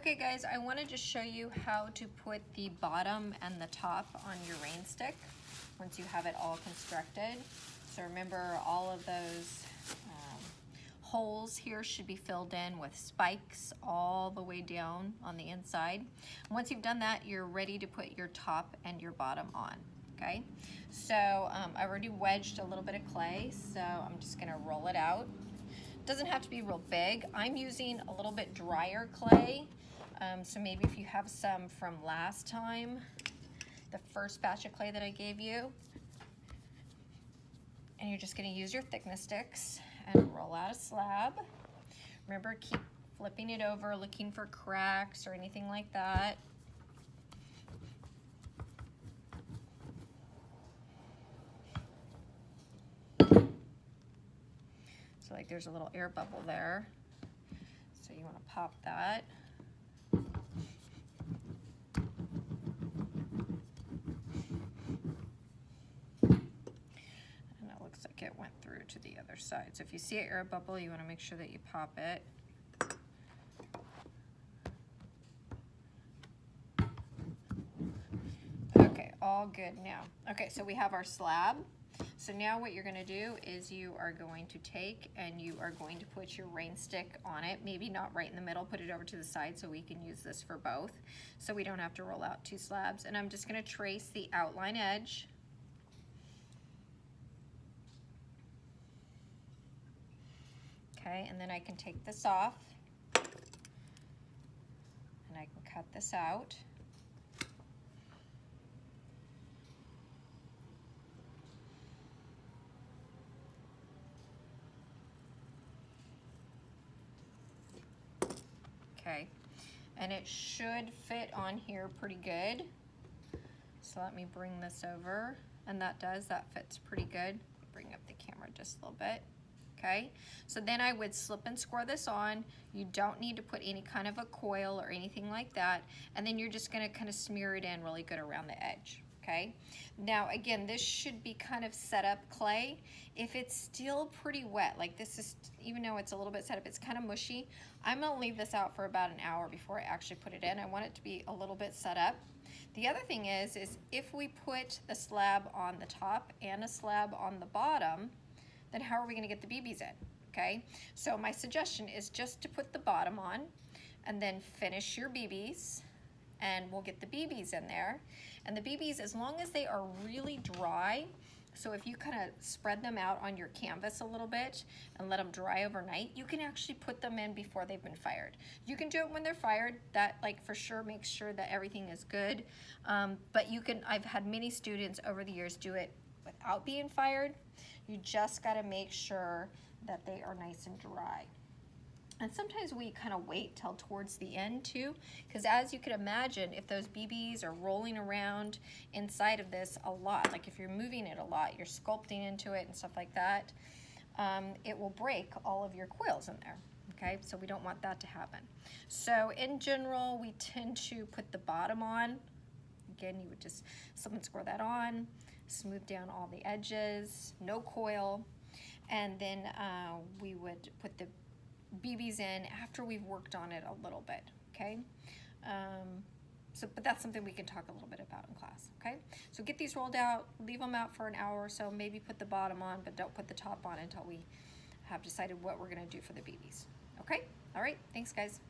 Okay guys, I want to just show you how to put the bottom and the top on your Rainstick once you have it all constructed. So remember, all of those holes here should be filled in with spikes all the way down on the inside. Once you've done that, you're ready to put your top and your bottom on. Okay, so I already wedged a little bit of clay, so I'm just going to roll it out. Doesn't have to be real big. I'm using a little bit drier clay, so maybe if you have some from last time, the first batch of clay that I gave you, and you're just going to use your thickness sticks and roll out a slab. Remember, keep flipping it over, looking for cracks or anything like that. So like there's a little air bubble there, so you want to pop that. And it looks like it went through to the other side. So if you see an air bubble, you want to make sure that you pop it. Okay, all good now. Okay, so we have our slab. So now what you're going to do is you are going to take and you are going to put your Rainstick on it. Maybe not right in the middle, put it over to the side so we can use this for both, so we don't have to roll out two slabs. And I'm just going to trace the outline edge. Okay, and then I can take this off and I can cut this out. Okay, and it should fit on here pretty good. So let me bring this over, and that fits pretty good. Bring up the camera just a little bit. Okay, so then I would slip and score this on. You don't need to put any kind of a coil or anything like that, and then you're just gonna kind of smear it in really good around the edge. Okay, now again, this should be kind of set up clay. If it's still pretty wet, like this is, even though it's a little bit set up, it's kind of mushy, I'm gonna leave this out for about an hour before I actually put it in. I want it to be a little bit set up. The other thing is if we put the slab on the top and a slab on the bottom, then how are we gonna get the BBs in? Okay, so my suggestion is just to put the bottom on and then finish your BBs, and we'll get the BBs in there. And the BBs, as long as they are really dry, so if you kind of spread them out on your canvas a little bit and let them dry overnight, you can actually put them in before they've been fired. You can do it when they're fired. That like for sure makes sure that everything is good. But you can, I've had many students over the years do it without being fired. You just got to make sure that they are nice and dry. And sometimes we kind of wait till towards the end too, because as you can imagine, if those BBs are rolling around inside of this a lot, like if you're moving it a lot, you're sculpting into it and stuff like that, it will break all of your coils in there. Okay, so we don't want that to happen. So in general, we tend to put the bottom on. Again, you would just slip and score that on, smooth down all the edges, no coil, and then we would put the BBs in after we've worked on it a little bit, okay? But that's something we can talk a little bit about in class, okay? So get these rolled out, leave them out for an hour or so, maybe put the bottom on, but don't put the top on until we have decided what we're gonna do for the BBs, okay? All right, thanks guys.